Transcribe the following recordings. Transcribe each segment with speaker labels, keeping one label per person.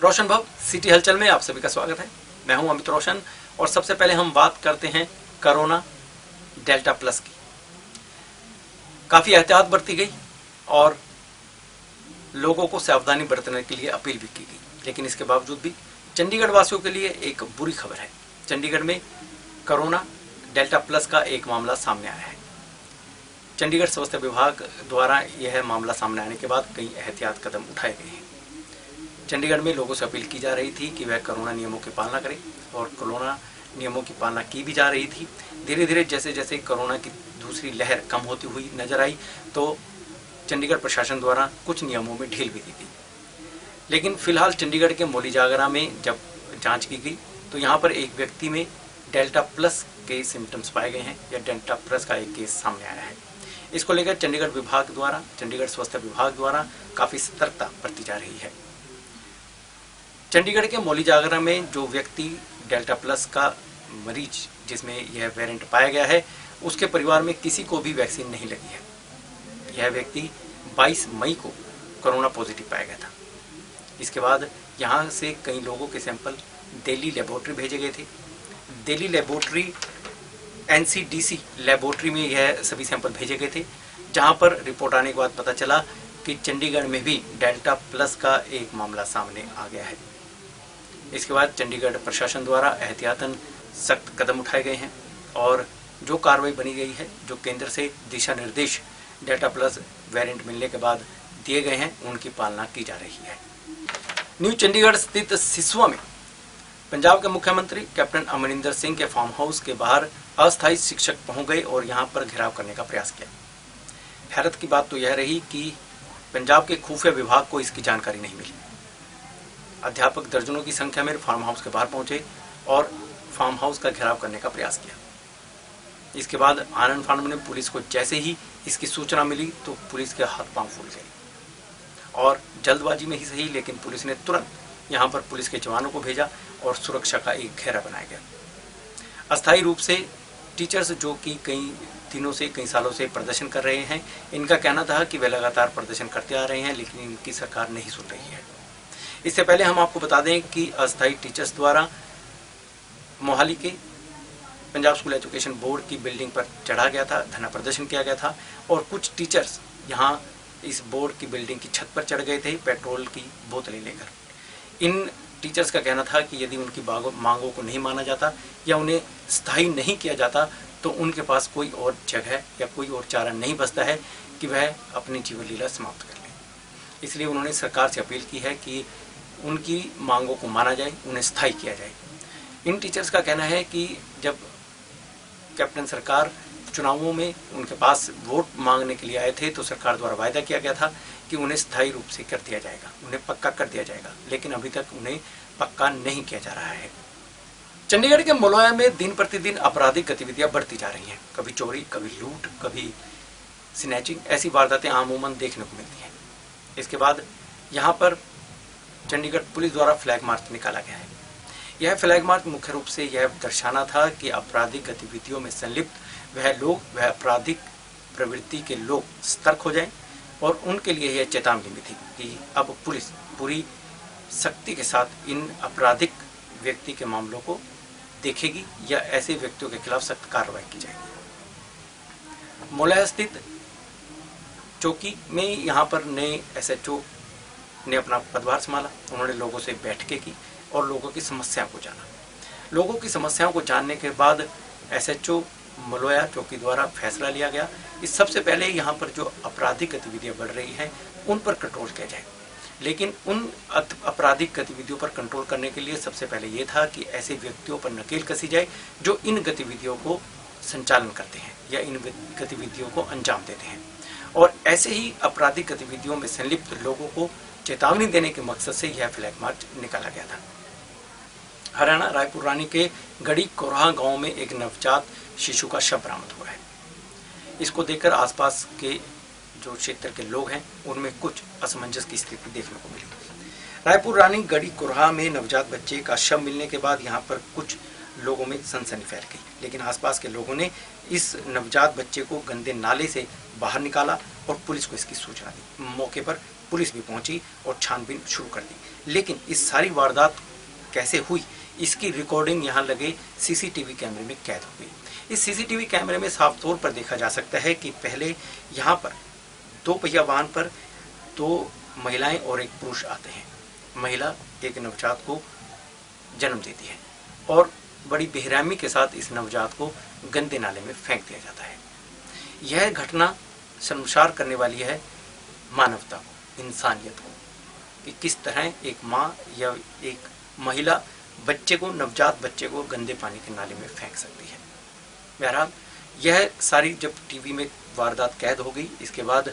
Speaker 1: रोशन भव सिटी हलचल में आप सभी का स्वागत है। मैं हूं अमित रोशन और सबसे पहले हम बात करते हैं कोरोना डेल्टा प्लस की। काफी एहतियात बरती गई और लोगों को सावधानी बरतने के लिए अपील भी की गई, लेकिन इसके बावजूद भी चंडीगढ़ वासियों के लिए एक बुरी खबर है। चंडीगढ़ में कोरोना डेल्टा प्लस का एक मामला सामने आया है। चंडीगढ़ स्वास्थ्य विभाग द्वारा यह मामला सामने आने के बाद कई एहतियात कदम उठाए गए हैं। चंडीगढ़ में लोगों से अपील की जा रही थी कि वह कोरोना नियमों की पालना करें और कोरोना नियमों की पालना की भी जा रही थी। धीरे धीरे जैसे जैसे कोरोना की दूसरी लहर कम होती हुई नजर आई तो चंडीगढ़ प्रशासन द्वारा कुछ नियमों में ढील भी दी गई। लेकिन फिलहाल चंडीगढ़ के मौली जागरा में जब जांच की गई तो यहाँ पर एक व्यक्ति में डेल्टा प्लस के सिम्टम्स पाए गए हैं या डेल्टा प्लस का एक केस सामने आया है। इसको लेकर चंडीगढ़ स्वास्थ्य विभाग द्वारा काफी सतर्कता बरती जा रही है। चंडीगढ़ के मौली जागरा में जो व्यक्ति डेल्टा प्लस का मरीज जिसमें यह वेरिएंट पाया गया है, उसके परिवार में किसी को भी वैक्सीन नहीं लगी है। यह व्यक्ति 22 मई को कोरोना पॉजिटिव पाया गया था। इसके बाद यहाँ से कई लोगों के सैंपल दिल्ली लेबोरेटरी भेजे गए थे। दिल्ली लेबोरेटरी NCDC लेबोरेटरी में यह सभी सैंपल भेजे गए थे, जहाँ पर रिपोर्ट आने के बाद पता चला कि चंडीगढ़ में भी डेल्टा प्लस का एक मामला सामने आ गया है। इसके बाद चंडीगढ़ प्रशासन द्वारा एहतियातन सख्त कदम उठाए गए हैं और जो कार्रवाई बनी गई है, जो केंद्र से दिशा निर्देश डेल्टा प्लस वेरिएंट मिलने के बाद दिए गए हैं, उनकी पालना की जा रही है। न्यू चंडीगढ़ स्थित सिसवा में पंजाब के मुख्यमंत्री कैप्टन अमरिंदर सिंह के फार्म हाउस के बाहर अस्थायी शिक्षक पहुंच गए और यहां पर घेराव करने का प्रयास किया। हैरत की बात तो यह रही कि पंजाब के खुफिया विभाग को इसकी जानकारी नहीं मिली। अध्यापक दर्जनों की संख्या में फार्म हाउस के बाहर पहुंचे और फार्म हाउस का घेराव करने का प्रयास किया। इसके बाद आनन फानन में पुलिस को जैसे ही इसकी सूचना मिली तो पुलिस के हाथ पांव फूल गए और जल्दबाजी में ही सही, लेकिन पुलिस ने तुरंत यहाँ पर पुलिस के जवानों को भेजा और सुरक्षा का एक घेरा बनाया गया। अस्थायी रूप से टीचर्स जो कि कई सालों से प्रदर्शन कर रहे हैं, इनका कहना था कि वे लगातार प्रदर्शन करते आ रहे हैं, लेकिन इनकी सरकार नहीं सुन रही है। इससे पहले हम आपको बता दें कि अस्थायी टीचर्स द्वारा मोहाली के पंजाब स्कूल एजुकेशन बोर्ड की बिल्डिंग पर चढ़ा गया था, धरना प्रदर्शन किया गया था और कुछ टीचर्स यहाँ इस बोर्ड की बिल्डिंग की छत पर चढ़ गए थे पेट्रोल की बोतलें लेकर। इन टीचर्स का कहना था कि यदि उनकी मांगों को नहीं माना जाता या उन्हें स्थायी नहीं किया जाता तो उनके पास कोई और जगह या कोई और चारा नहीं बचता है कि वह अपनी जीवन लीला समाप्त कर लें। इसलिए उन्होंने सरकार से अपील की है कि उनकी मांगों को माना जाए, उन्हें स्थायी किया जाए। इन टीचर्स का कहना है कि जब कैप्टन सरकार चुनावों में उनके पास वोट मांगने के लिए आए थे तो सरकार द्वारा वायदा किया गया था कि उन्हें स्थायी रूप से कर दिया जाएगा, उन्हें पक्का कर दिया जाएगा, लेकिन अभी तक उन्हें पक्का नहीं किया जा रहा है। चंडीगढ़ के मलोया में दिन प्रतिदिन आपराधिक गतिविधियां बढ़ती जा रही हैं। कभी चोरी, कभी लूट, कभी स्नैचिंग, ऐसी वारदातें आमूमन देखने को मिलती हैं। इसके बाद यहाँ पर चंडीगढ़ पुलिस द्वारा फ्लैग मार्च निकाला गया है। यह फ्लैग मार्च मुख्य रूप से यह दर्शाना था कि आपराधिक गतिविधियों में संलिप्त वह आपराधिक प्रवृत्ति के लोग सतर्क हो जाएं और उनके लिए यह चेतावनी भी थी कि अब पुलिस पूरी सख्ती के साथ इन आपराधिक व्यक्ति के मामलों को देखेगी या ऐसे व्यक्तियों के खिलाफ सख्त कार्रवाई की जाएगी। मोलाया स्थित चौकी में यहाँ पर नए SHO ने अपना पदभार संभाला। उन्होंने लोगों से बैठकें की और लोगों की समस्याओं को जाना। लोगों की समस्याओं को जानने के बाद SHO मलोया चौकी द्वारा फैसला लिया गया कि सबसे पहले यहाँ पर जो आपराधिक गतिविधियाँ बढ़ रही हैं उन पर कंट्रोल किया जाए। लेकिन उन आपराधिक गतिविधियों पर कंट्रोल करने के लिए सबसे पहले ये था कि ऐसे व्यक्तियों पर नकेल कसी जाए जो इन गतिविधियों को संचालन करते हैं या इन गतिविधियों को अंजाम देते हैं। और ऐसे ही आपराधिक गतिविधियों में संलिप्त लोगों को चेतावनी देने के मकसद से यह फ्लैग मार्च निकाला गया था। हरियाणा रायपुर रानी के गड़ी कोरहा गांव में एक नवजात शिशु का शव बरामद हुआ है। इसको देखकर आसपास के जो क्षेत्र के लोग हैं उनमें कुछ असमंजस की स्थिति देखने को मिली। रायपुर रानी गड़ी कोरहा में नवजात बच्चे का शव मिलने के बाद यहाँ पर कुछ लोगों में सनसनी फैल गई, लेकिन आसपास के लोगों ने इस नवजात बच्चे को गंदे नाले से बाहर निकाला और पुलिस को इसकी सूचना दी। मौके पर पुलिस भी पहुंची और छानबीन शुरू कर दी। लेकिन इस सारी वारदात कैसे हुई, इसकी रिकॉर्डिंग यहाँ लगे सीसीटीवी कैमरे में कैद हो गई। इस सीसीटीवी कैमरे में साफ तौर पर देखा जा सकता है कि पहले यहाँ पर 2 पहिया वाहन पर 2 महिलाएं और एक पुरुष आते हैं। महिला एक नवजात को जन्म देती है और बड़ी बेरहमी के साथ इस नवजात को गंदे नाले में फेंक दिया जाता है। यह घटना शर्मसार करने वाली है मानवता को, इंसानियत को, कि किस तरह एक माँ या एक महिला बच्चे को, नवजात बच्चे को गंदे पानी के नाले में फेंक सकती है। बहरहाल यह सारी जब टीवी में वारदात कैद हो गई, इसके बाद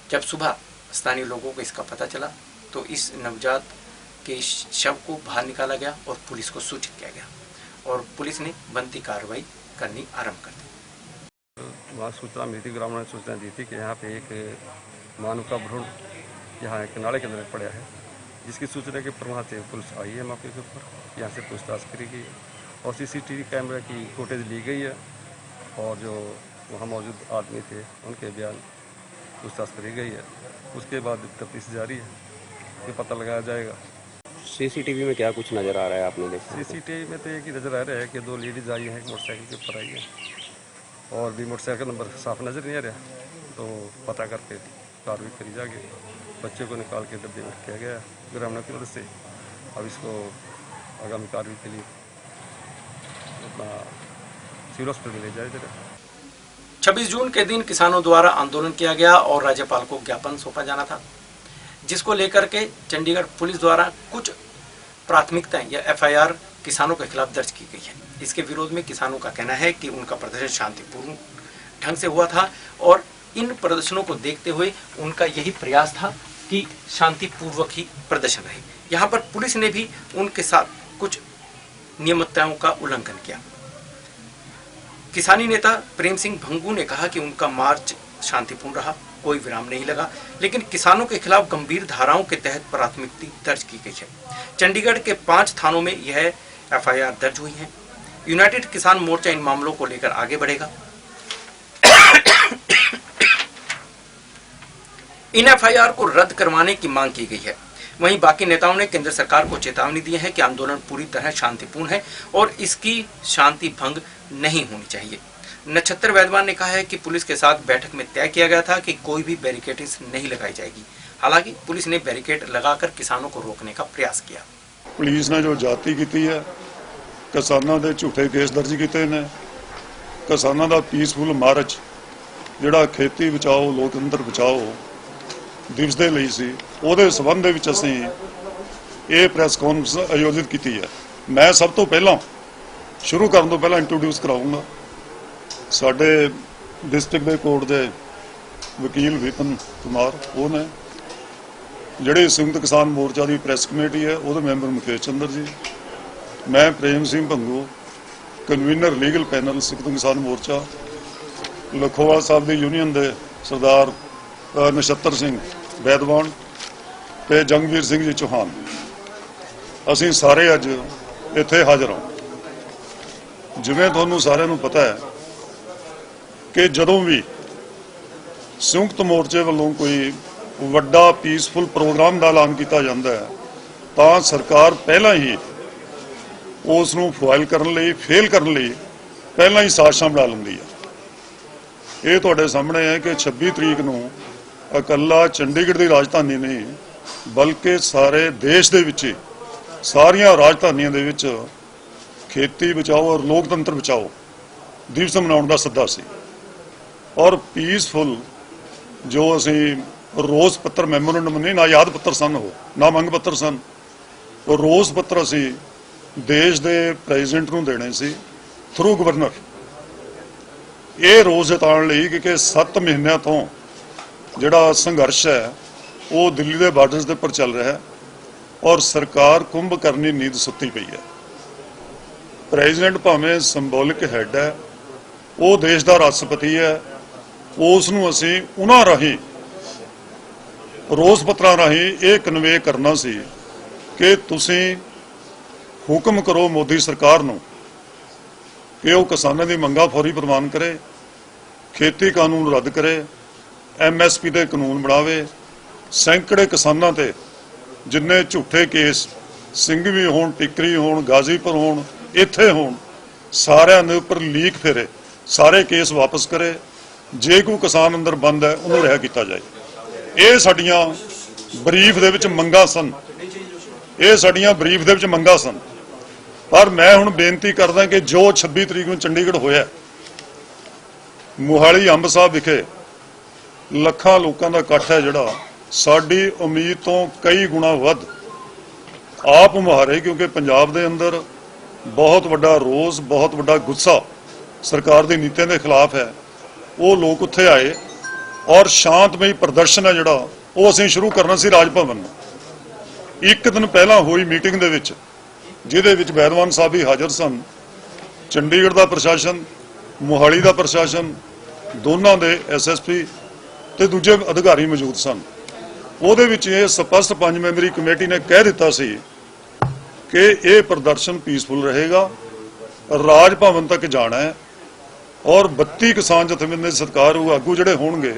Speaker 1: जब सुबह स्थानीय लोगों को इसका पता चला तो इस नवजात के शव को बाहर निकाला गया और पुलिस को सूचित किया गया और पुलिस ने बनती कार्रवाई करनी आरंभ कर दी।
Speaker 2: वहाँ सूचना मिली थी, ग्रामीणों ने सूचना दी थी कि यहाँ पे एक मानव का भ्रूण यहाँ एक नाले के अंदर पड़ा है, जिसकी सूचना के पर वहाँ से पुलिस आई है मौके के ऊपर। यहाँ से पूछताछ करी गई और सीसीटीवी कैमरा की फुटेज ली गई है और जो वहाँ मौजूद आदमी थे उनके बयान पूछताछ करी गई है। उसके बाद तफ्तीश जारी है, ये पता लगाया जाएगा।
Speaker 3: सीसीटीवी में क्या कुछ नज़र आ रहा है आपने देखा?
Speaker 2: सीसीटीवी में तो एक ही नज़र आ रहा है कि 2 लेडीज़ आई हैं, एक मोटरसाइकिल के ऊपर आई है और भी मोटरसाइकिल नंबर साफ नज़र नहीं आ रहा, तो पता करके कार्रवाई करी जाएगी। बच्चे को निकाल के डब्बे में रखा गया ग्रामीणों की मदद से। अब इसको आगामी कार्रवाई के लिए अपना सिविल हॉस्पिटल ले जाया जाएगा।
Speaker 1: 26 जून के दिन किसानों द्वारा आंदोलन किया गया और राज्यपाल को ज्ञापन सौंपा जाना था, जिसको लेकर के चंडीगढ़ पुलिस द्वारा कुछ प्राथमिकताएं या एफआईआर किसानों के खिलाफ दर्ज की गई है। इसके विरोध में किसानों का कहना है कि उनका प्रदर्शन शांतिपूर्ण ढंग से हुआ था और इन प्रदर्शनों को देखते हुए उनका यही प्रयास था कि शांतिपूर्वक ही प्रदर्शन रहे। यहाँ पर पुलिस ने भी उनके साथ कुछ नियमितताओं का उल्लंघन किया। किसानी नेता प्रेम सिंह भंगू ने कहा कि उनका मार्च शांतिपूर्ण रहा, कोई विराम नहीं लगा, लेकिन किसानों के खिलाफ गंभीर धाराओं के तहत प्राथमिकता दर्ज की गई है। चंडीगढ़ के 5 थानों में यह एफआईआर दर्ज हुई है। यूनाइटेड किसान मोर्चा इन मामलों को लेकर आगे बढ़ेगा। इन एफआईआर को रद्द करवाने की मांग की गई है। वहीं बाकी नेताओं ने केंद्र सरकार को चेतावनी दी है कि आंदोलन पूरी तरह शांतिपूर्ण है और इसकी शांति भंग नहीं होनी चाहिए। नक्षत्र वैद्यवान ने कहा है कि पुलिस के साथ बैठक में तय किया गया था कि कोई भी बैरिकेडिंग नहीं लगाई जाएगी। हालांकि पुलिस ने बैरिकेड लगाकर किसानों को रोकने का प्रयास किया।
Speaker 4: पुलिस ने जो जाति की है, किसानों के झूठे केस दर्ज किए ने, किसानों का पीसफुल मार्च जिहड़ा खेती बचाओ लोकतंत्र बचाओ दिवस के लिए सी, ਉਹਦੇ संबंध ਵਿੱਚ ਅਸੀਂ ਇਹ ਪ੍ਰੈਸ ਕਾਨਫਰੰਸ आयोजित की है। मैं सब तो पहला शुरू करने तो पहला इंट्रोड्यूस कराऊंगा साडे डिस्ट्रिक्ट के कोर्ट के वकील विपिन कुमार, वो ने जिहड़ी संयुक्त किसान मोर्चा की प्रैस कमेटी है वो मैंबर मुकेश चंद्र जी, मैं Prem Singh Bhangu convener legal panel Samyukt Kisan मोर्चा, लखोवाल साहब की यूनीयन के सरदार नक्षत्र सिंह वैदवान ते जंगवीर सिंह जी चौहान, असीं सारे अज इत्थे हाज़र हाँ। जिवें तुहानूं सारिआं नूं पता है कि जदों भी संयुक्त मोर्चे वालों कोई वड्डा पीसफुल प्रोग्राम का ऐलान किया जाता है तो सरकार पहला ही उस नूं फॉइल करने लई, फेल करने लई पहला ही साजिशां बना लैंदी है। ये तुहाडे सामने है कि 26 तरीक नूं इकल्ला चंडीगढ़ की राजधानी नहीं बल्कि सारे देश दे विच सारियां राजधानियां दे विच खेती बचाओ और लोकतंत्र बचाओ दिवस मनाउण दा सद्दा सी और पीसफुल जो असीं रोज़ पत्र मैमोरेंडम नहीं ना याद पत्र सन हो ना मंग पत्र सन, और रोज़ पत्र असीं देश के प्रेजिडेंट नूं देने सी थ्रू गवर्नर। ये रोज़ जताउण लई कि 7 महीनों तो जिहड़ा संघर्ष है वो दिल्ली के बार्डर्स के उपर चल रहा है और सरकार कुंभकर्णी नींद सुती पई है। प्रेजिडेंट भावें संबोलिक हैड है, वो देश का राष्ट्रपति है, उसनूं असीं उन्हां राहीं रोज़ पत्रां राहीं ये कन्वे करना सी कि तुसीं हुक्म करो मोदी सरकार नूं कि वो किसानों की मंगां फौरी प्रवान करे, खेती कानून रद्द करे, MSP के कानून बनावे सैकड़े किसानां ते जिन्ने झूठे केस ਸਿੰਘਵੀ होण टिकरी होण गाजीपुर होण इत्थे होण सारिਆਂ ਦੇ ਉੱਪਰ ਲੀਕ फेरे सारे केस वापस करे जे कोई किसान अंदर बंद है उन्होंने रिहा किया जाए। ये साडियां बरीफ दे विच मंगां सन, ये साडियां बरीफ दे विच मंगां सन। पर मैं हुण बेनती करदा कि जो 26 तरीक ਨੂੰ चंडीगढ़ होया मोहाली अंब साहब विखे ਲੱਖਾਂ ਲੋਕਾਂ ਦਾ ਇਕੱਠ है जिहड़ा साडी उम्मीद तो कई गुणा वध आप मुहारे, क्योंकि पंजाब दे अंदर बहुत वड्डा रोस बहुत वड्डा गुस्सा सरकार दी नीतियां दे खिलाफ है। वो लोग उत्थे आए और शांतमई प्रदर्शन है जिहड़ा वो असीं शुरू करना सी राज भवन। एक दिन पहला हुई मीटिंग दे विच जिहदे विच बैदवान साहब भी हाज़र सन, चंडीगढ़ दा प्रशासन, मोहाली दा प्रशासन, दोनों दे SSP ते दूजे अधिकारी मौजूद सन। ਉਹਦੇ ਵਿੱਚ ਇਹ ਸਪਸ਼ਟ 5 ਮੈਂਬਰੀ ਕਮੇਟੀ ਨੇ ਕਹਿ ਦਿੱਤਾ ਸੀ ਕਿ ਇਹ ਪ੍ਰਦਰਸ਼ਨ ਪੀਸਫੁਲ ਰਹੇਗਾ, ਰਾਜ ਭਵਨ ਤੱਕ ਜਾਣਾ ਹੈ ਔਰ 32 ਕਿਸਾਨ ਜਥੇਬੰਦੀਆਂ ਦੇ ਸਤਿਕਾਰਯੋਗ ਆਗੂ ਜਿਹੜੇ ਹੋਣਗੇ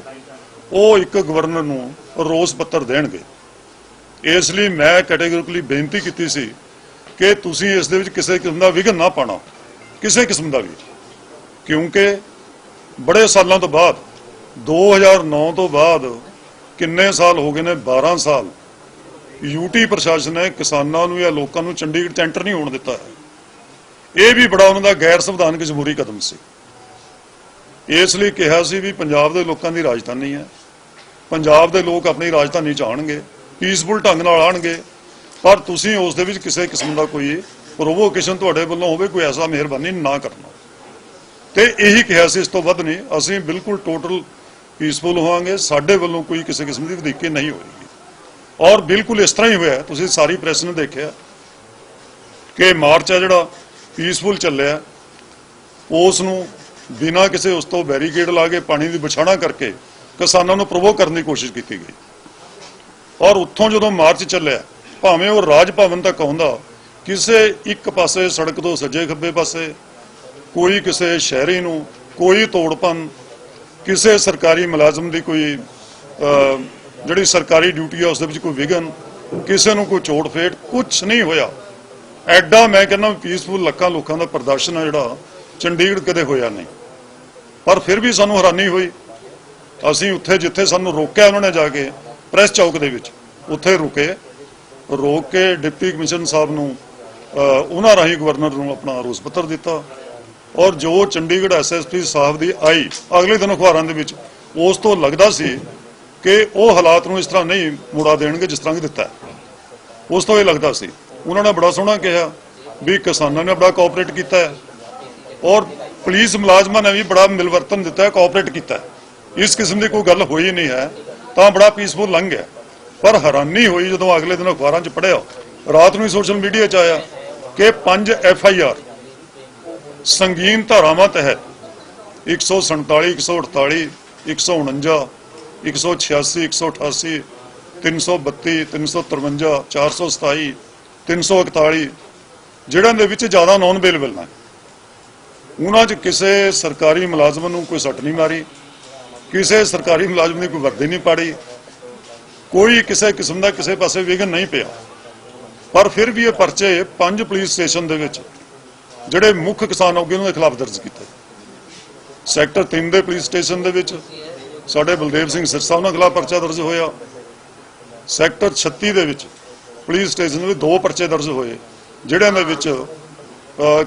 Speaker 4: ਉਹ ਇੱਕ ਗਵਰਨਰ ਨੂੰ ਰੋਸ ਪੱਤਰ ਦੇਣਗੇ। ਇਸ ਲਈ ਮੈਂ ਕੈਟੇਗੋਰਿਕਲੀ ਬੇਨਤੀ ਕੀਤੀ ਸੀ ਕਿ ਤੁਸੀਂ ਇਸ ਦੇ ਵਿੱਚ ਕਿਸੇ ਕਿਸਮ ਦਾ ਵਿਘਨ ਨਾ ਪਾਣਾ, ਕਿਸੇ ਕਿਸਮ ਦਾ ਵੀ, ਕਿਉਂਕਿ ਬੜੇ ਸਾਲਾਂ ਤੋਂ ਬਾਅਦ 2009 ਤੋਂ ਬਾਅਦ किन्ने साल हो गए ने 12 साल यूटी प्रशासन ने किसानों या लोगों को चंडीगढ़ च एंटर नहीं होने दिता है। यह भी बड़ा उन्होंने गैर संविधानिक जमहूरी कदम से, इसलिए कहा सी भी पंजाब के लोगों की राजधानी है, पंजाब के लोग अपनी राजधानी च आएंगे, पीसफुल ढंग नाल आएंगे, पर तुसीं उस दे विच किसी किस्म का कोई प्रोवोकेशन तुहाडे वल्लों होवे कोई ऐसा मेहरबानी ना करना। तो यही कहा सी, इस तो वध नहीं। असीं बिल्कुल टोटल पीसफुल होवांगे, साडे वल्लों कोई किसी किस्म की वधीके नहीं होएगी। और बिल्कुल इस तरह ही होया, तुसीं सारी प्रैस ने देखिया कि मार्च है जिहड़ा पीसफुल चलिया, उस नूं बिना किसी उस तो बैरीकेड ला के पानी की बिछाणा करके किसानों को प्रोवोक करने की कोशिश की गई। और उत्थों जदों मार्च चलिया, भावें वो राज भवन तक आउंदा, किसी एक पासे सड़क तो सज्जे खब्बे पासे कोई किसी शहरी नूं कोई तोड़पन, किसी सरकारी मुलाजम की कोई जिहड़ी सरकारी ड्यूटी है उस दे विच कोई विघन, किसी नूं कोई चोट फेट, कुछ नहीं होया। एडा मैं कहना पीसफुल लखां लोगों का प्रदर्शन है जिहड़ा चंडीगढ़ कदे होया नहीं। पर फिर भी सानूं हैरानी हुई, असीं उत्थे जिथे सानूं रोकिया उन्होंने जाके प्रैस चौक दे विच उत्थे रुके, रोक के डिप्टी कमिश्नर साहब नूं उन्हां राहीं गवर्नर नूं अपना रोस पत्र दिता। और जो चंडीगढ़ SSP साहब की आई अगले दिन अखबारों के विच उस तो लगता सी कि वो हालात नूं इस तरह नहीं मुड़ा देणगे जिस तरह दिता है। उस तो ये लगता सी, उन्होंने बड़ा सोहना कहा भी किसानों ने बड़ा कोऑपरेट किया है और पुलिस मुलाजमान ने भी बड़ा मिलवर्तन दिता है, कोऑपरेट किया है। इस किस्म की कोई गल हुई नहीं है, तो बड़ा पीसफुल लंघ गया। पर हैरानी हुई जो अगले दिन अखबारों च पढ़िया, रात में सोशल मीडिया च आया कि 5 FIR संगीन धारावां तहत 147, 148, 149, 186, 188, 332, 353, 427, 341 जिहड़ां दे विच ज़्यादा नॉन अवेलेबल ने, उन्हां च किसी सरकारी मुलाजम नूं कोई सट नहीं मारी, किसी सरकारी मुलाजम की कोई वर्दी नहीं पाड़ी, कोई किसी किस्म का किसी पासे विघन नहीं पिया। पर फिर भी ये परचे 5 पुलिस स्टेशन दे विच ਜਿਹੜੇ ਮੁੱਖ किसान ਹੋਗੇ ਉਹਨਾਂ ਦੇ ਖਿਲਾਫ ਦਰਜ ਕੀਤੇ। ਸੈਕਟਰ 3 ਦੇ ਪੁਲਿਸ ਸਟੇਸ਼ਨ ਦੇ ਵਿੱਚ ਸਾਡੇ ਬਲਦੇਵ ਸਿੰਘ ਸਿਰਸਾ ਉਹਨਾਂ ਖਿਲਾਫ ਪਰਚਾ ਦਰਜ ਹੋਇਆ। ਸੈਕਟਰ 36 ਦੇ ਵਿੱਚ ਪੁਲਿਸ ਸਟੇਸ਼ਨ ਦੇ 2 ਪਰਚੇ ਦਰਜ ਹੋਏ, ਜਿਹੜਿਆਂ ਦੇ ਵਿੱਚ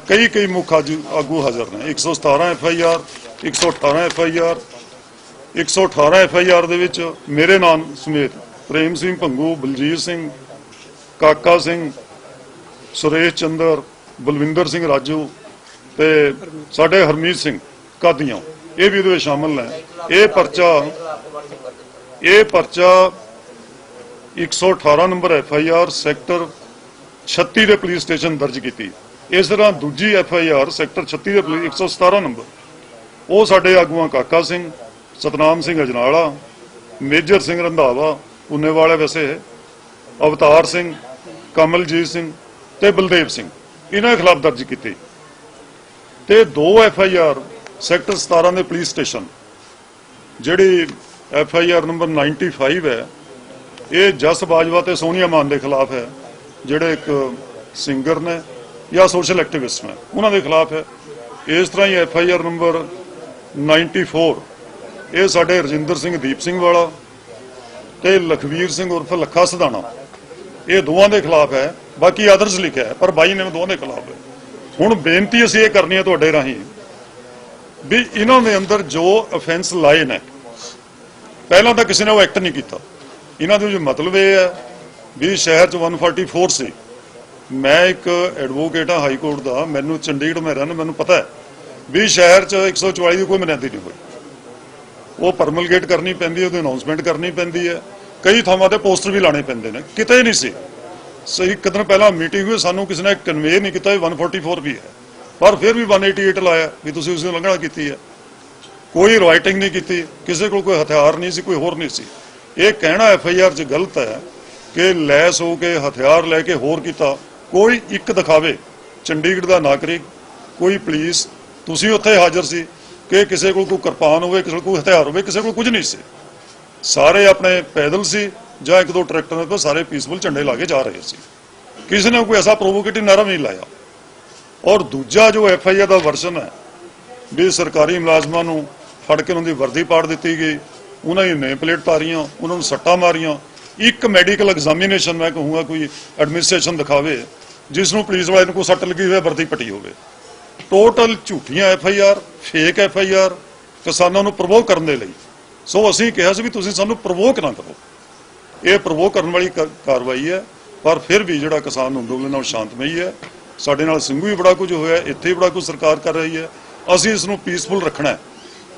Speaker 4: ਕਈ ਮੁੱਖ ਆਗੂ ਹਾਜ਼ਰ ਨੇ। 117 FIR, 118 FIR, 118 FIR ਦੇ ਵਿੱਚ ਮੇਰੇ ਨਾਮ ਸਮੇਤ ਪ੍ਰੇਮ ਸਿੰਘ ਭੰਗੂ, ਬਲਜੀਤ ਸਿੰਘ, ਕਾਕਾ ਸਿੰਘ, ਸੁਰੇਸ਼ ਚੰਦਰ, बलविंदर सिंह राजू ते साडे हरमीत सिंह कादियां ये भी इहदे शामिल ने। ये परचा 118 नंबर FIR सैक्टर 36 के पुलिस स्टेशन दर्ज की। इस तरह दूजी FIR सैक्टर 36 के पुलिस 117 नंबर वो साडे आगूआं काका सिंह, सतनाम सिंह अजनाला, मेजर सिंह रंधावा पुनेवाले वैसे, अवतार सिंह, कमलजीत सिंह ते बलदेव सिंह इन्होंने खिलाफ दर्ज की। 2 FIR सैक्टर 17 के पुलिस स्टेशन जिहड़ी FIR नंबर 95 है ਇਹ ਜਸ ਬਾਜਵਾ ਤੇ ਸੋਨੀਆ ਮਾਨ ਦੇ ਖਿਲਾਫ ਹੈ, ਜਿਹੜੇ ਇੱਕ ਸਿੰਗਰ ਨੇ ਜਾਂ ਸੋਸ਼ਲ ਐਕਟਿਵਿਸਟ ਨੇ, ਉਹਨਾਂ ਦੇ ਖਿਲਾਫ ਹੈ। ਇਸ ਤਰ੍ਹਾਂ ਹੀ FIR ਨੰਬਰ 94 ਇਹ ਸਾਡੇ ਰਜਿੰਦਰ ਸਿੰਘ ਦੀਪ ਸਿੰਘ ਵਾਲਾ ਤੇ ਲਖਵੀਰ ਸਿੰਘ ਉਰਫ ਲੱਖਾ ਸਦਾਣਾ, ਇਹ ਦੋਵਾਂ ਦੇ ਖਿਲਾਫ ਹੈ। ਬਾਕੀ ਆਦਰਸ ਲਿਖਿਆ ਹੈ, ਪਰ 22 ਨੇ ਦੋਵਾਂ ਦੇ ਖਿਲਾਫ ਹੈ। ਹੁਣ ਬੇਨਤੀ ਅਸੀਂ ਇਹ ਕਰਨੀ ਹੈ ਤੁਹਾਡੇ ਰਾਹੀਂ ਵੀ ਇਹਨਾਂ ਦੇ ਅੰਦਰ ਜੋ ਅਫੈਂਸ ਲਾਏ ਨੇ, ਪਹਿਲਾਂ ਤਾਂ ਕਿਸੇ ਨੇ ਉਹ ਐਕਟ ਨਹੀਂ ਕੀਤਾ। ਇਹਨਾਂ ਦੇ ਮਤਲਬ ਇਹ ਹੈ ਵੀ ਸ਼ਹਿਰ 'ਚ 144 ਸੀ। ਮੈਂ ਇੱਕ ਐਡਵੋਕੇਟ ਹਾਂ ਹਾਈ ਕੋਰਟ ਦਾ, ਮੈਨੂੰ ਚੰਡੀਗੜ੍ਹ ਮੈਂ ਰਹਿਣਾ, ਮੈਨੂੰ ਪਤਾ ਹੈ ਵੀ ਸ਼ਹਿਰ 'ਚ 144 ਦੀ ਕੋਈ ਮਨਿਆਦੀ ਨਹੀਂ ਹੋਈ। ਉਹ ਪਰਮਲਗੇਟ ਕਰਨੀ ਪੈਂਦੀ ਹੈ, ਉਹਦੀ ਅਨਾਉਂਸਮੈਂਟ ਕਰਨੀ ਪੈਂਦੀ ਹੈ, ਕਈ ਥਾਵਾਂ ਤੇ ਪੋਸਟਰ ਵੀ ਲਾਣੇ ਪੈਂਦੇ ਨੇ। ਕਿਤੇ ਨਹੀਂ ਸੀ। ਸਹੀ ਇੱਕ ਦਿਨ ਪਹਿਲਾਂ ਮੀਟਿੰਗ ਹੋਈ, ਸਾਨੂੰ ਕਿਸੇ ਨੇ ਕਨਵੇ ਨਹੀਂ ਕੀਤਾ 144 ਵੀ ਹੈ, ਪਰ ਫਿਰ ਵੀ 188 ਲਾਇਆ ਵੀ ਤੁਸੀਂ ਉਸ ਦੀ ਉਲੰਘਣਾ ਕੀਤੀ ਹੈ। ਕੋਈ ਰਾਈਟਿੰਗ ਨਹੀਂ ਕੀਤੀ, ਕਿਸੇ ਕੋਲ ਕੋਈ ਹਥਿਆਰ ਨਹੀਂ ਸੀ, ਕੋਈ ਹੋਰ ਨਹੀਂ ਸੀ। ਇਹ ਕਹਿਣਾ FIR 'ਚ ਗਲਤ ਹੈ ਕਿ ਲੈਸ ਹੋ ਕੇ ਹਥਿਆਰ ਲੈ ਕੇ ਹੋਰ ਕੀਤਾ। ਕੋਈ ਇੱਕ ਦਿਖਾਵੇ ਚੰਡੀਗੜ੍ਹ ਦਾ ਨਾਗਰਿਕ, ਕੋਈ ਪੁਲਿਸ, ਤੁਸੀਂ ਉੱਥੇ ਹਾਜ਼ਰ ਸੀ ਕਿ ਕਿਸੇ ਕੋਲ ਕੋਈ ਕਿਰਪਾਨ ਹੋਵੇ, ਕਿਸੇ ਕੋਲ ਕੋਈ ਹਥਿਆਰ ਹੋਵੇ, ਕਿਸੇ ਕੋਲ ਕੁਝ ਨਹੀਂ ਸੀ। ਸਾਰੇ ਆਪਣੇ ਪੈਦਲ ਸੀ ਜਾਂ ਇੱਕ ਦੋ ਟਰੈਕਟਰਾਂ ਤੇ ਸਾਰੇ ਪੀਸਫੁਲ ਝੰਡੇ ਲਾ ਕੇ ਜਾ ਰਹੇ ਸੀ। ਕਿਸੇ ਨੇ ਕੋਈ ਐਸਾ ਪ੍ਰੋਵੋਕੇਟਿਵ ਨਾਰਾ ਨਹੀਂ ਲਾਇਆ। ਔਰ ਦੂਜਾ ਜੋ FIR ਦਾ ਵਰਜ਼ਨ ਹੈ ਵੀ ਸਰਕਾਰੀ ਮੁਲਾਜ਼ਮਾਂ ਨੂੰ ਫੜ ਕੇ ਉਹਨਾਂ ਦੀ ਵਰਦੀ ਪਾੜ ਦਿੱਤੀ ਗਈ, ਉਹਨਾਂ ਦੀ ਨੇਮ ਪਲੇਟ ਤਾਰੀਆਂ, ਉਹਨਾਂ ਨੂੰ ਸੱਟਾਂ ਮਾਰੀਆਂ। ਇੱਕ ਮੈਡੀਕਲ ਐਗਜ਼ਾਮੀਨੇਸ਼ਨ ਮੈਂ ਕਹੂੰਗਾ ਕੋਈ ਐਡਮਿਨਿਸਟ੍ਰੇਸ਼ਨ ਦਿਖਾਵੇ ਜਿਸ ਨੂੰ ਪੁਲਿਸ ਵਾਲੇ ਨੂੰ ਕੋਈ ਸੱਟ ਲੱਗੀ ਹੋਵੇ, ਵਰਦੀ ਪੱਟੀ ਹੋਵੇ। ਟੋਟਲ ਝੂਠੀਆਂ FIR, ਫੇਕ FIR ਕਿਸਾਨਾਂ ਨੂੰ ਪ੍ਰਵੋਕ ਕਰਨ ਦੇ ਲਈ। ਸੋ ਅਸੀਂ ਕਿਹਾ ਸੀ ਵੀ ਤੁਸੀਂ ਸਾਨੂੰ ਪ੍ਰਵੋਕ ਨਾ ਕਰੋ। ਇਹ ਪ੍ਰਵੋਕ ਕਰਨ ਵਾਲੀ ਕਾਰਵਾਈ ਹੈ, ਪਰ ਫਿਰ ਵੀ ਜਿਹੜਾ ਕਿਸਾਨ ਅੰਦੋਲਨ ਨਾਲ ਸ਼ਾਂਤਮਈ ਹੈ। ਸਾਡੇ ਨਾਲ ਸਿੰਘੂ ਵੀ ਬੜਾ ਕੁਝ ਹੋਇਆ, ਇੱਥੇ ਵੀ ਬੜਾ ਕੁਝ ਸਰਕਾਰ ਕਰ ਰਹੀ ਹੈ। ਅਸੀਂ ਇਸ ਨੂੰ ਪੀਸਫੁਲ ਰੱਖਣਾ ਹੈ,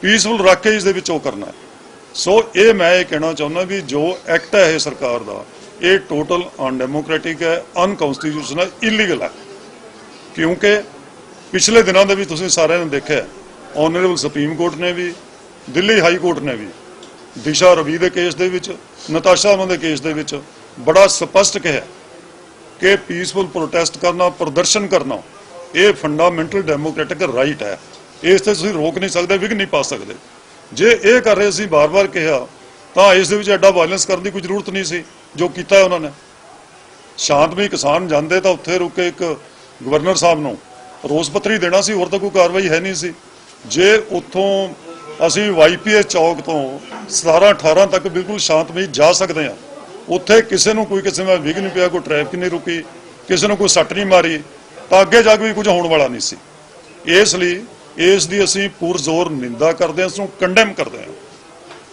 Speaker 4: ਪੀਸਫੁਲ ਰੱਖ ਕੇ ਇਸ ਦੇ ਵਿੱਚ ਉਹ ਕਰਨਾ ਹੈ। ਸੋ ਇਹ ਮੈਂ ਇਹ ਕਹਿਣਾ ਚਾਹੁੰਦਾ ਵੀ ਜੋ ਐਕਟ ਹੈ ਇਹ ਸਰਕਾਰ ਦਾ, ਇਹ ਟੋਟਲ ਅਨਡੈਮੋਕ੍ਰੈਟਿਕ ਹੈ, ਅਨਕਨਸਟੀਟਿਊਸ਼ਨਲ, ਇਲੀਗਲ ਹੈ। ਕਿਉਂਕਿ ਪਿਛਲੇ ਦਿਨਾਂ ਦੇ ਵੀ ਤੁਸੀਂ ਸਾਰਿਆਂ ਨੇ ਦੇਖਿਆ, ਆਨਰੇਬਲ ਸੁਪਰੀਮ ਕੋਰਟ ਨੇ ਵੀ, ਦਿੱਲੀ ਹਾਈ ਕੋਰਟ ਨੇ ਵੀ ਦਿਸ਼ਾ ਰਵੀ ਦੇ ਕੇਸ ਦੇ ਵਿੱਚ, ਨਤਾਸ਼ਾ ਉਹਨਾਂ ਦੇ ਕੇਸ ਦੇ ਵਿੱਚ ਬੜਾ ਸਪਸ਼ਟ ਕਿਹਾ ਕਿ ਪੀਸਫੁਲ ਪ੍ਰੋਟੈਸਟ ਕਰਨਾ, ਪ੍ਰਦਰਸ਼ਨ ਕਰਨਾ, ਇਹ ਫੰਡਾਮੈਂਟਲ ਡੈਮੋਕ੍ਰੈਟਿਕ ਰਾਈਟ ਹੈ। ਇਸ ਤੇ ਤੁਸੀਂ ਰੋਕ ਨਹੀਂ ਸਕਦੇ, ਵਿਘਨ ਨਹੀਂ ਪਾ ਸਕਦੇ। ਜੇ ਇਹ ਕਰ ਰਹੇ ਸੀ ਬਾਰ-ਬਾਰ ਕਿਹਾ, ਤਾਂ ਇਸ ਦੇ ਵਿੱਚ ਐਡਾ ਵਾਇਲੈਂਸ ਕਰਨ ਦੀ ਕੋਈ ਜ਼ਰੂਰਤ ਨਹੀਂ ਸੀ ਜੋ ਕੀਤਾ ਉਹਨਾਂ ਨੇ। ਸ਼ਾਂਤਮਈ ਕਿਸਾਨ ਜਾਂਦੇ ਤਾਂ ਉੱਥੇ ਰੁਕ ਕੇ ਇੱਕ ਗਵਰਨਰ ਸਾਹਿਬ ਨੂੰ ਰੋਸ ਪੱਤਰੀ ਦੇਣਾ ਸੀ, ਹੋਰ ਤਾਂ ਕੋਈ ਕਾਰਵਾਈ ਹੈ ਨਹੀਂ ਸੀ। ਜੇ ਉੱਥੋਂ ਅਸੀਂ YPS ਚੌਕ ਤੋਂ 17-18 ਤੱਕ ਬਿਲਕੁਲ ਸ਼ਾਂਤਮਈ ਜਾ ਸਕਦੇ ਹਾਂ, ਉੱਥੇ ਕਿਸੇ ਨੂੰ ਕੋਈ ਕਿਸੇ ਨਾਲ ਵਿਘਨ ਨਹੀਂ ਪਿਆ, ਕੋਈ ਟ੍ਰੈਫਿਕ ਨਹੀਂ ਰੁਕੀ, ਕਿਸੇ ਨੂੰ ਕੋਈ ਸੱਟ ਨਹੀਂ ਮਾਰੀ, ਤਾਂ ਅੱਗੇ ਜਾ ਕੇ ਵੀ ਕੁਝ ਹੋਣ ਵਾਲਾ ਨਹੀਂ ਸੀ। ਇਸ ਲਈ ਇਸ ਦੀ ਅਸੀਂ ਪੁਰਜ਼ੋਰ ਨਿੰਦਾ ਕਰਦੇ ਹਾਂ, ਇਸ ਨੂੰ ਕੰਡੈਮ ਕਰਦੇ ਹਾਂ।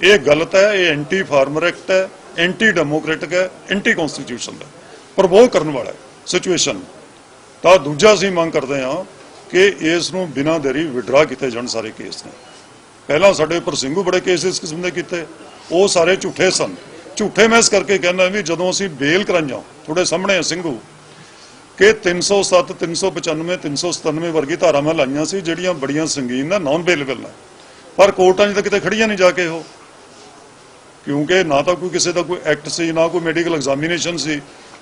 Speaker 4: ਇਹ ਗਲਤ ਹੈ, ਇਹ ਐਂਟੀ ਫਾਰਮਰ ਐਕਟ ਹੈ, ਐਂਟੀ ਡੈਮੋਕ੍ਰੈਟਿਕ ਹੈ, ਐਂਟੀ ਕਨਸਟੀਟਿਊਸ਼ਨ ਹੈ, ਪ੍ਰਵੋਕ ਕਰਨ ਵਾਲਾ ਸਿਚੁਏਸ਼ਨ। ਤਾਂ ਦੂਜਾ ਅਸੀਂ ਮੰਗ ਕਰਦੇ ਹਾਂ ਕਿ ਇਸ ਨੂੰ ਬਿਨਾਂ ਦੇਰੀ ਵਿਡਰਾ ਕੀਤੇ ਜਾਣ ਸਾਰੇ ਕੇਸ ਨੇ। ਪਹਿਲਾਂ ਸਾਡੇ ਉੱਪਰ ਸਿੰਘੂ ਬੜੇ ਕੇਸ ਇਸ ਕਿਸਮ ਦੇ ਕੀਤੇ, ਉਹ ਸਾਰੇ ਝੂਠੇ ਸਨ। ਝੂਠੇ ਮੈਂ ਇਸ ਕਰਕੇ ਕਹਿੰਦਾ ਵੀ ਜਦੋਂ ਅਸੀਂ ਬੇਲ ਕਰਾਈਆਂ, ਤੁਹਾਡੇ ਸਾਹਮਣੇ ਹੈ ਸਿੰਘੂ, ਕਿ 307, 395, 397 ਵਰਗੀ ਧਾਰਾਵਾਂ ਲਾਈਆਂ ਸੀ ਜਿਹੜੀਆਂ ਬੜੀਆਂ ਸੰਗੀਨ ਨੇ, ਨਾਨ ਬੇਲੇਬਲ ਨੇ, ਪਰ ਕੋਰਟਾਂ 'ਚ ਤਾਂ ਕਿਤੇ ਖੜੀਆਂ ਨਹੀਂ ਜਾ ਕੇ ਉਹ, ਕਿਉਂਕਿ ਨਾ ਤਾਂ ਕੋਈ ਕਿਸੇ ਦਾ ਕੋਈ ਐਕਟ ਸੀ, ਨਾ ਕੋਈ ਮੈਡੀਕਲ ਐਗਜ਼ਾਮੀਨੇਸ਼ਨ ਸੀ।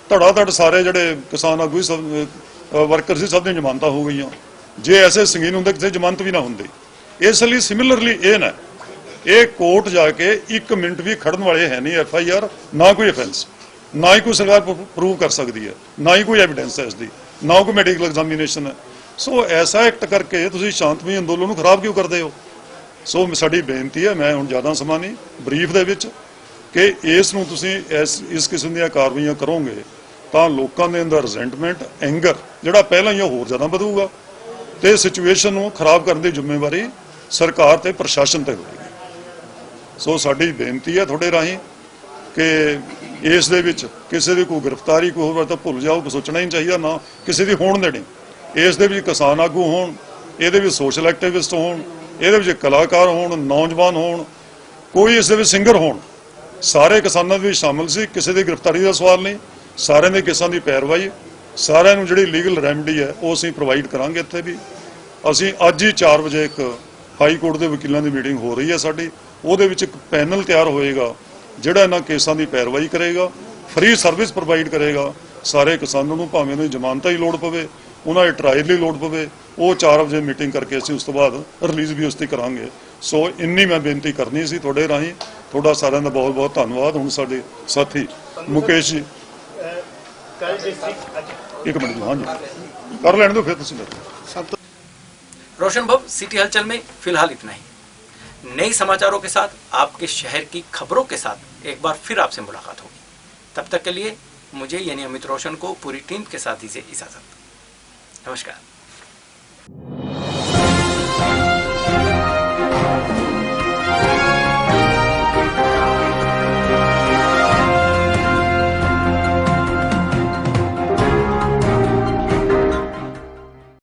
Speaker 4: ਧੜਾ-ਧੜ ਸਾਰੇ ਜਿਹੜੇ ਕਿਸਾਨ ਆਗੂ ਵਰਕਰ ਸੀ, ਸਭ ਦੀਆਂ ਜ਼ਮਾਨਤਾਂ ਹੋ ਗਈਆਂ। ਜੇ ਐਸੇ ਸੰਗੀਨ ਹੁੰਦੇ ਕਿਸੇ ਜ਼ਮਾਨਤ ਵੀ ਨਾ ਹੁੰਦੀ। ਇਸ ਲਈ ਸਿਮਿਲਰਲੀ ਇਹ ਨਾ, ਇਹ ਕੋਰਟ ਜਾ ਕੇ 1 ਮਿੰਟ ਵੀ ਖੜਨ ਵਾਲੇ ਹੈ ਨਹੀਂ FIR, ਨਾ ਕੋਈ ਅਫੈਂਸ, ਨਾ ਹੀ ਕੋਈ ਸਰਕਾਰ ਪ੍ਰੂਵ ਕਰ ਸਕਦੀ ਹੈ, ਨਾ ਹੀ ਕੋਈ ਐਵੀਡੈਂਸ ਹੈ ਇਸ ਦੀ, ਨਾ ਕੋਈ ਮੈਡੀਕਲ ਐਗਜ਼ਾਮੀਨੇਸ਼ਨ ਹੈ। ਸੋ ਐਸਾ ਐਕਟ ਕਰਕੇ ਤੁਸੀਂ ਸ਼ਾਂਤਮਈ ਅੰਦੋਲਨ ਨੂੰ ਖਰਾਬ ਕਿਉਂ ਕਰਦੇ ਹੋ? ਸੋ ਸਾਡੀ ਬੇਨਤੀ ਹੈ, ਮੈਂ ਹੁਣ ਜ਼ਿਆਦਾ ਸਮਾਂ ਨਹੀਂ, ਬਰੀਫ ਦੇ ਵਿੱਚ, ਕਿ ਇਸ ਨੂੰ ਤੁਸੀਂ ਇਸ ਕਿਸਮ ਦੀਆਂ ਕਾਰਵਾਈਆਂ ਕਰੋਗੇ ਤਾਂ ਲੋਕਾਂ ਦੇ ਅੰਦਰ ਰਿਜ਼ੈਂਟਮੈਂਟ, ਐਂਗਰ ਜਿਹੜਾ ਪਹਿਲਾਂ ਹੀ ਹੋਰ ਜ਼ਿਆਦਾ ਵਧੂਗਾ, ਤੇ ਸਿਚੁਏਸ਼ਨ ਨੂੰ ਖਰਾਬ ਕਰਨ ਦੀ ਜ਼ਿੰਮੇਵਾਰੀ ਸਰਕਾਰ ਤੇ ਪ੍ਰਸ਼ਾਸਨ ਤੇ ਹੋਵੇਗੀ। ਸੋ ਸਾਡੀ ਬੇਨਤੀ ਹੈ ਤੁਹਾਡੇ ਰਾਹੀਂ ਕਿ ਇਸ ਦੇ ਵਿੱਚ ਕਿਸੇ ਦੀ ਕੋਈ ਗ੍ਰਿਫਤਾਰੀ, ਕੋਈ ਹੋਰ ਤਾਂ ਭੁੱਲ ਜਾਓ, ਕੋਈ ਸੋਚਣਾ ਹੀ ਨਹੀਂ ਚਾਹੀਦਾ, ਨਾ ਕਿਸੇ ਦੀ ਹੋਣ ਦੇਣੀ। ਇਸ ਦੇ ਵਿੱਚ ਕਿਸਾਨ ਆਗੂ ਹੋਣ, ਇਹਦੇ ਵਿੱਚ ਸੋਸ਼ਲ ਐਕਟਿਵਿਸਟ ਹੋਣ, ਇਹਦੇ ਵਿੱਚ ਕਲਾਕਾਰ ਹੋਣ, ਨੌਜਵਾਨ ਹੋਣ, ਕੋਈ ਇਸ ਦੇ ਵਿੱਚ ਸਿੰਗਰ ਹੋਣ, ਸਾਰੇ ਕਿਸਾਨਾਂ ਦੇ ਵਿੱਚ ਸ਼ਾਮਲ ਸੀ। ਕਿਸੇ ਦੀ ਗ੍ਰਿਫਤਾਰੀ ਦਾ ਸਵਾਲ ਨਹੀਂ, ਸਾਰਿਆਂ ਦੇ ਕੇਸਾਂ ਦੀ ਪੈਰਵਾਈ, ਸਾਰਿਆਂ ਨੂੰ ਜਿਹੜੀ ਲੀਗਲ ਰੈਮਡੀ ਹੈ ਉਹ ਅਸੀਂ ਪ੍ਰੋਵਾਈਡ ਕਰਾਂਗੇ। ਇੱਥੇ ਵੀ ਅਸੀਂ ਅੱਜ ਹੀ 4 ਵਜੇ ਇੱਕ ਹਾਈ ਕੋਰਟ ਦੇ ਵਕੀਲਾਂ ਦੀ ਮੀਟਿੰਗ ਹੋ ਰਹੀ ਹੈ ਸਾਡੀ, ਉਹਦੇ ਵਿੱਚ ਇੱਕ ਪੈਨਲ ਤਿਆਰ ਹੋਏਗਾ ਜਿਹੜਾ ਇਹਨਾਂ ਕੇਸਾਂ ਦੀ ਪੈਰਵਾਈ ਕਰੇਗਾ, ਫ੍ਰੀ ਸਰਵਿਸ ਪ੍ਰੋਵਾਈਡ ਕਰੇਗਾ ਸਾਰੇ ਕਿਸਾਨਾਂ ਨੂੰ, ਭਾਵੇਂ ਉਹਨਾਂ ਦੀ ਜ਼ਮਾਨਤਾਂ ਹੀ ਲੋੜ ਪਵੇ, ਉਹਨਾਂ ਦੀ ਟਰਾਇਲ ਲਈ ਲੋੜ ਪਵੇ। ਉਹ 4 ਵਜੇ ਮੀਟਿੰਗ ਕਰਕੇ ਅਸੀਂ ਉਸ ਤੋਂ ਬਾਅਦ ਰਿਲੀਜ਼ ਵੀ ਉਸ ਤੇ ਕਰਾਂਗੇ। ਸੋ ਇੰਨੀ ਮੈਂ ਬੇਨਤੀ ਕਰਨੀ ਸੀ ਤੁਹਾਡੇ ਰਾਹੀਂ। ਤੁਹਾਡਾ ਸਾਰਿਆਂ ਦਾ ਬਹੁਤ ਬਹੁਤ ਧੰਨਵਾਦ। ਹੁਣ ਸਾਡੇ ਸਾਥੀ मुकेश जी एक मिनट जी, हाँ जी कर लेने दो फिर तुम
Speaker 1: रोशन भव, सिटी हलचल में फिलहाल इतना ही। नई समाचारों के साथ, आपके शहर की खबरों के साथ एक बार फिर आपसे मुलाकात होगी। तब तक के लिए मुझे यानी अमित रोशन को पूरी टीम के साथ दीजिए इजाजत। नमस्कार।